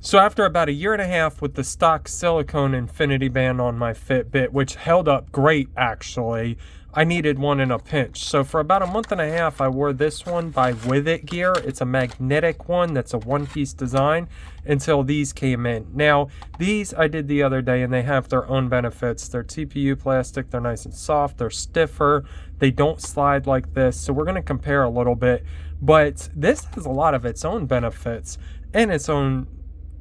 So after about a year and a half with the stock silicone infinity band on my Fitbit, which held up great actually, I needed one in a pinch. So for about a month and a half, I wore this one by With It Gear. It's a magnetic one that's a one-piece design until these came in. Now, these I did the other day and they have their own benefits. They're TPU plastic, they're nice and soft, they're stiffer, they don't slide like this. So we're gonna compare a little bit, but this has a lot of its own benefits and its own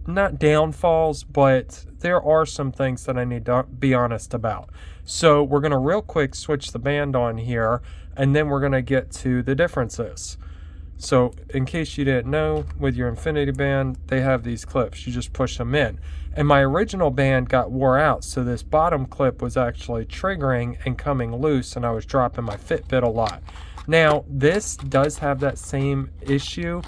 not downfalls, but there are some things that I need to be honest about. So we're going to real quick switch the band on here, and then we're going to get to the differences. So in case you didn't know, with your infinity band, they have these clips. You just push them in. And my original band got wore out, so this bottom clip was actually triggering and coming loose, and I was dropping my Fitbit a lot. Now, this does have that same issue,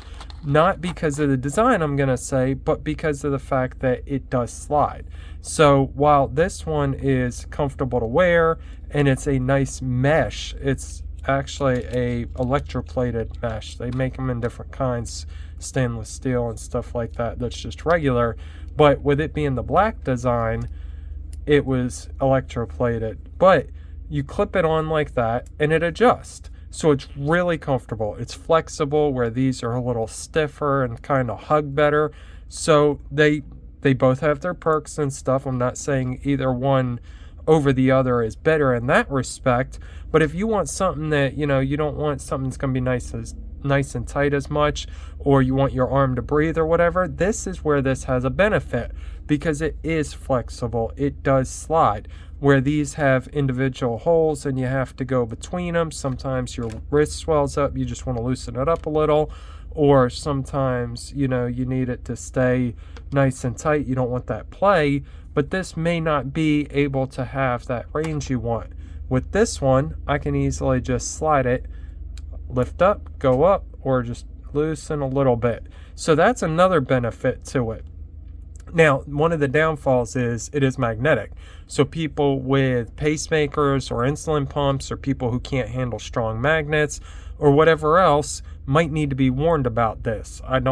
not because of the design, I'm going to say, but because of the fact that it does slide. So while this one is comfortable to wear and it's a nice mesh, it's actually a electroplated mesh. They make them in different kinds, stainless steel and stuff like that, that's just regular. But with it being the black design, it was electroplated. But you clip it on like that and it adjusts. So it's really comfortable. It's flexible, where these are a little stiffer and kind of hug better. So they both have their perks and stuff. I'm not saying either one over the other is better in that respect. But if you want something that, you don't want something that's going to be nice and tight as much, or you want your arm to breathe or whatever, this is where this has a benefit, because it is flexible. It does slide. Where these have individual holes and you have to go between them. Sometimes your wrist swells up, you just want to loosen it up a little. Or sometimes, you need it to stay nice and tight. You don't want that play, but this may not be able to have that range you want. With this one, I can easily just slide it, lift up, go up, or just loosen a little bit. So that's another benefit to it. Now, one of the downfalls is it is magnetic. So people with pacemakers or insulin pumps, or people who can't handle strong magnets or whatever else, might need to be warned about this. I'm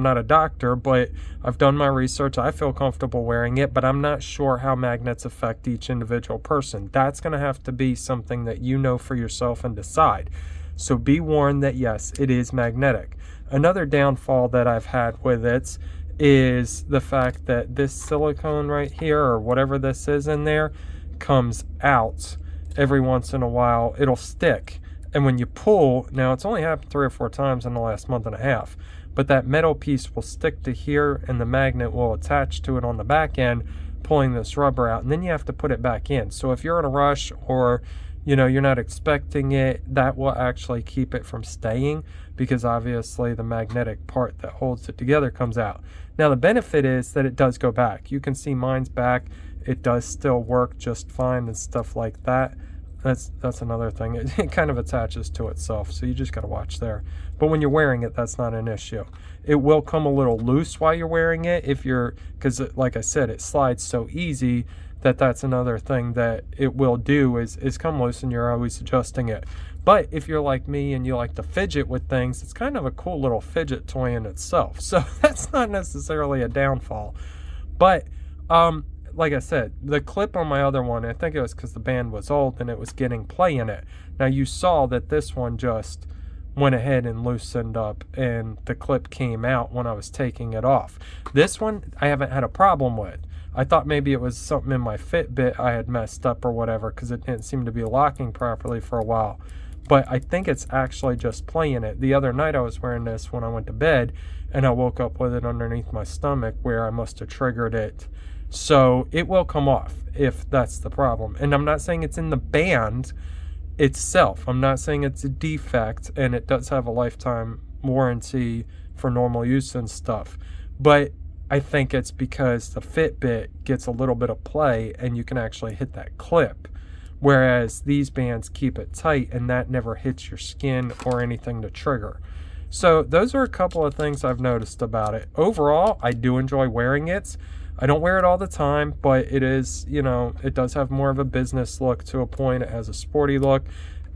not a doctor, but I've done my research. I feel comfortable wearing it, but I'm not sure how magnets affect each individual person. That's going to have to be something that you know for yourself and decide. So be warned that yes, it is magnetic. Another downfall that I've had with it is the fact that this silicone right here, or whatever this is in there, comes out every once in a while. It'll stick, and when you pull, now it's only happened 3 or 4 times in the last month and a half, but that metal piece will stick to here and the magnet will attach to it on the back end, pulling this rubber out, and then you have to put it back in. So if you're in a rush, or you're not expecting it, that will actually keep it from staying, because obviously the magnetic part that holds it together comes out. Now the benefit is that it does go back. You can see mine's back. It does still work just fine and stuff like that. That's another thing. It kind of attaches to itself, so you just got to watch there. But when you're wearing it, that's not an issue. It will come a little loose while you're wearing it, because like I said, it slides so easy that's another thing that it will do is come loose, and you're always adjusting it. But if you're like me and you like to fidget with things, it's kind of a cool little fidget toy in itself. So that's not necessarily a downfall. But like I said, the clip on my other one, I think it was because the band was old and it was getting play in it. Now you saw that this one just went ahead and loosened up and the clip came out when I was taking it off. This one I haven't had a problem with. I thought maybe it was something in my Fitbit I had messed up or whatever, because it didn't seem to be locking properly for a while. But I think it's actually just playing it. The other night I was wearing this when I went to bed, and I woke up with it underneath my stomach where I must have triggered it. So it will come off if that's the problem. And I'm not saying it's in the band itself. I'm not saying it's a defect, and it does have a lifetime warranty for normal use and stuff. But I think it's because the Fitbit gets a little bit of play and you can actually hit that clip, whereas these bands keep it tight and that never hits your skin or anything to trigger. So those are a couple of things I've noticed about it. Overall, I do enjoy wearing it. I don't wear it all the time, but it is, it does have more of a business look to a point. It has a sporty look.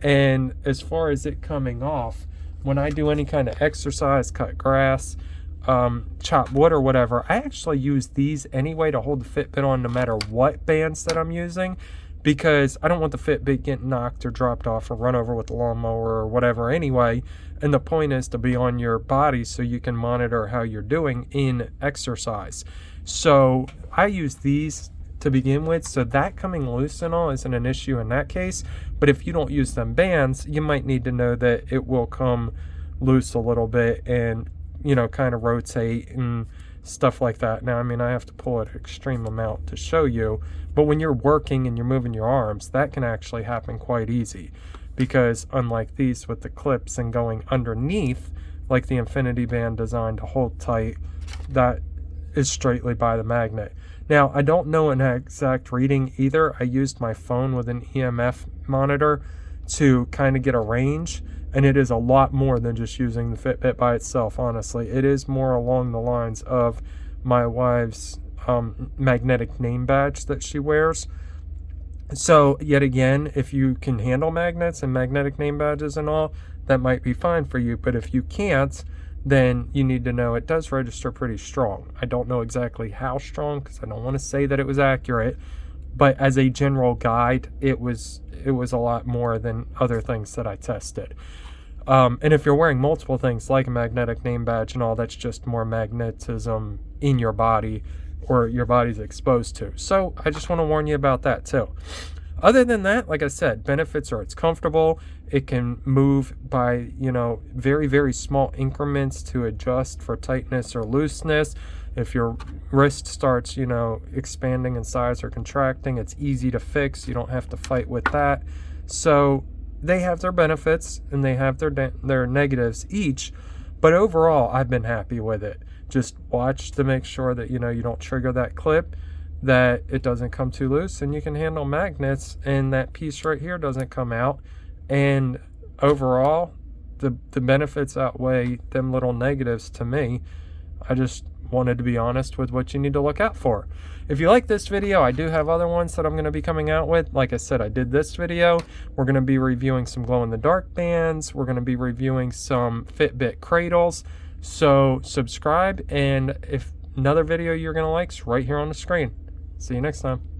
And as far as it coming off, when I do any kind of exercise, cut grass, chop wood or whatever, I actually use these anyway to hold the Fitbit on no matter what bands that I'm using, because I don't want the Fitbit getting knocked or dropped off or run over with the lawnmower or whatever anyway. And the point is to be on your body so you can monitor how you're doing in exercise. So I use these to begin with, so that coming loose and all isn't an issue in that case. But if you don't use them bands, you might need to know that it will come loose a little bit and, you know, kind of rotate and stuff like that. Now, I mean, I have to pull it an extreme amount to show you, but when you're working and you're moving your arms, that can actually happen quite easy, because unlike these with the clips and going underneath, like the infinity band designed to hold tight, that is straightly by the magnet. Now, I don't know an exact reading either. I used my phone with an EMF monitor to kind of get a range, and it is a lot more than just using the Fitbit by itself, honestly. It is more along the lines of my wife's magnetic name badge that she wears. So, yet again, if you can handle magnets and magnetic name badges and all, that might be fine for you. But if you can't, then you need to know it does register pretty strong. I don't know exactly how strong, because I don't want to say that it was accurate, but as a general guide, it was a lot more than other things that I tested. And if you're wearing multiple things like a magnetic name badge and all, that's just more magnetism in your body, or your body's exposed to. So I just want to warn you about that too. Other than that, like I said, benefits are it's comfortable. It can move by, you know, very, very small increments to adjust for tightness or looseness. If your wrist starts, you know, expanding in size or contracting, it's easy to fix. You don't have to fight with that. So they have their benefits and they have their negatives each. But overall, I've been happy with it. Just watch to make sure that, you know, you don't trigger that clip, that it doesn't come too loose, and you can handle magnets, and that piece right here doesn't come out. And overall, the benefits outweigh them little negatives to me. I just wanted to be honest with what you need to look out for. If you like this video, I do have other ones that I'm going to be coming out with. Like I said, I did this video. We're going to be reviewing some glow-in-the-dark bands. We're going to be reviewing some Fitbit cradles. So subscribe, and if another video you're going to like is right here on the screen. See you next time.